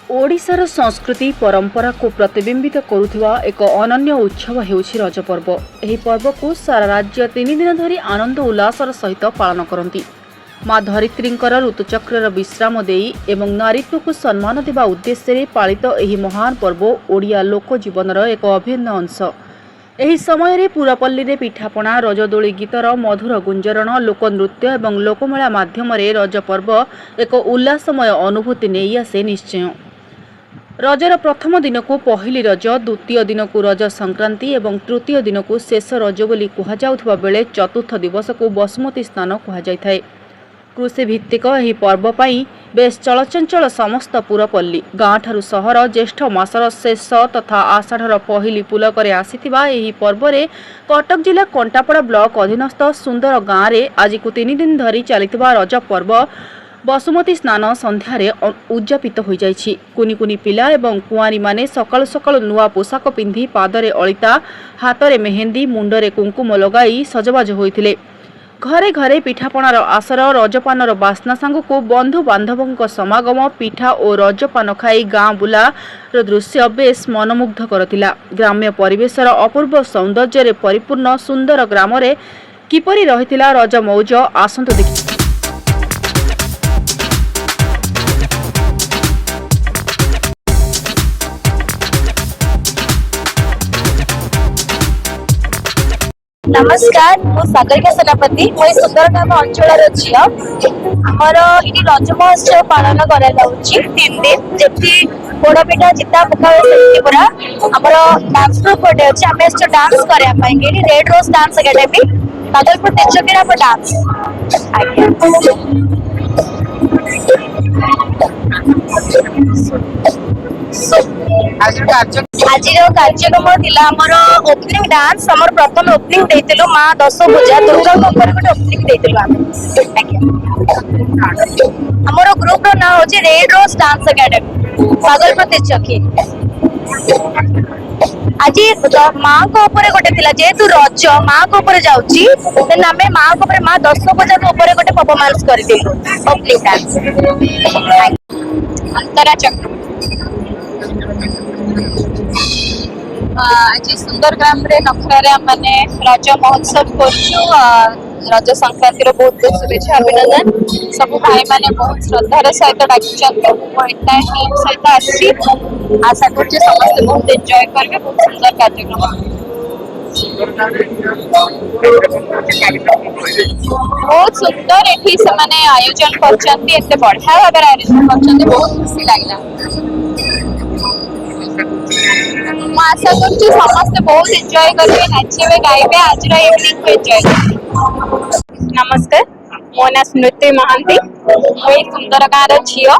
ओडिशार संस्कृति परंपरा को प्रतिबिंबित करुवा एक अनन्य उत्सव हेउछि रज पर्व। एही पर्व को सारा राज्य 3 दिन धरी आनंद उल्लासर सहित पालन करती। माँ धरित्रींकर ऋतुचक्र विश्राम देई एवं नारीत्व को सम्मान देवा उद्देश्य पालित एही महान पर्व ओडिया लोक जीवनर एक अभिन्न अंश। एही समय पुरापल्ली रे पिठापणा रजदोली गीतर मधुर गुंजरण लोकनृत्य एवं लोकमेला माध्यम रज पर्व एक उल्लासमय अनुभूति नहीं आसे निश्चय। रजर प्रथम दिन को पहली रज, द्वितीय दिन को रज संक्रांति एवं तृतीय दिन को शेष रज बोली कहुवा बेले चतुर्थ दिवस को बसुमती स्नान कहुए। कृषि भित्तिक यह पर्व पाई बेस चलचंचल समस्त पुरपल्ली गाँ ठारू सहर ज्येष्ठ मासर शेष तथा आषाढ़र पहली पुलक आसीथिबा एही पर्व रे कटक जिला कंटापड़ा ब्लॉक अधीनस्थ सुंदर गाँव में आज को 3 दिन धरी चलिथिबा रज पर्व बसुमती स्नान संध्यारे उद्यापित हो जाइछि। कुनी कुनी पिला एवं कुआरी माने सकाळु सकाळु नुआ पोशाक पिंधि पादरे अलिता, हाथरे मेहेंदी, मुंडरे कुंकुम लगाई सजबाज होइथिले। घरे घरे पिठापणार आसर रजपानर बास्ना सांगू बंधु बांधवों समागम पिठा और रजपान खाई गाँ बुलार दृश्य बेस मनमुग्ध करथिला। ग्राम्य परिवेशर अपूर्व सौंदर्य परिपूर्ण सुंदर ग्राम किपरि रहिथिला रज मौज आसंतु देखि। नमस्कार, मु सागरिका सेनापति। मु सुंदरगाम अंचल झील आमर ये रज महोत्सव पालन करा 3 दिन जमी पोड़पिठा चिता पका पूरा आमर डांस ग्रुप गोटे अच्छे आम डांस करने red rose dance academy Badalpur तेजगिरा डांस आज कार्यक्रम ओपनिंग डांस आमर प्रथम ओपनिंग देइतिलु माँ दश पूजा दुर्गा गोटे ओपनिंग देइतिलु आमर ग्रुप रो ना होची red rose dance academy Badalpur तेजगी। आज माँ को ऊपर गोटे थिला जेतु रज माँ को ऊपर जाउची देन आमे माँ को ऊपर माँ दश पूजा को ऊपर गोटे परफॉर्मेंस करथिलु ओपनिंग डांस अंतरा चक्र। आज सुंदरग्राम रे नखरा माने रज महोत्सव कर रज संक्रांति बहुत बहुत शुभेच्छा अभिनंदन। सब भाई माने बहुत श्रद्धार सहित डाकिटा टीम सहित आसी आशा कर समस्त बहुत एंजॉय करेंगे। बहुत सुंदर कार्यक्रम बहुत सुंदर एठी से माने आयोजन करछंती एते बढ़िया भाबे आयोजन करछंती बहुत खुशी लागला। ମୁଁ आशा କରୁଛି ସମସ୍ତେ बहुत एंजॉय करेंगे नाचिबे गाइबे आज इवनिंग को एंजॉय करेंगे। नमस्कार, मो ना स्मृति महांती। मुई सुंदर गाँव झील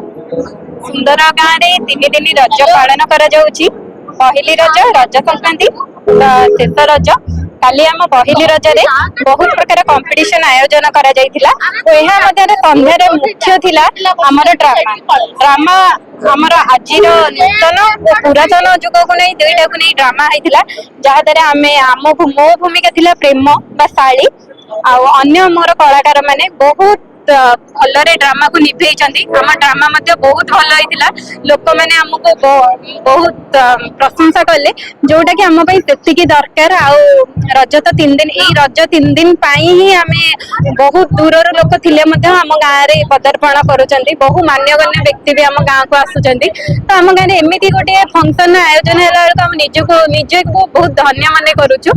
सुंदर गाँव में 3 दिन रज पालन करा जाउछि। पहली रज रज संक्रांति शेष रज काली आम पहली रज रे बहुत प्रकार कंपटीशन आयोजन करा जाइथिला। एहा मध्ये संध्यारे मुख्य थिला हमर ड्रामा आमर आज नूतन और पुरातन जुग को नहीं दुईटा को नहीं ड्रामा होता जहाँ द्वारा आम मो भूमिका थिला प्रेम बा शाली अन्य मोर कलाकार माने बहुत भलरे ड्रामा को निभेइचंती। आम ड्रामा मध्य बहुत भल होइतिला। लोक माने हमको बहुत प्रशंसा कले जोटा कि आम पई सेतिकी दरकार। आ रज तो 3 दिन ई रज 3 दिन पाई ही आमे बहुत दूरर लोक थिले मध्य आम गाँव रे पदार्पण करूचंती। बहु मान्यगण्य व्यक्ति भी आम गाँव को आसुचंती। तो आम गाँव रे एमिति गोटे फंक्शन आयोजन होला बेलको हम निजे को बहुत धन्य माने करूछु।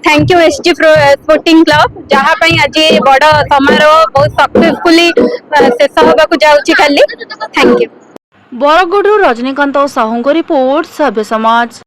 Thank you ST sporting club जहाँ आज बड़ समारोह बहुत सक्सेसफुली शेष होगा जाऊँगी खाली। Thank you. Bargarh Rajinikanth Sahu report सभ्य समाज।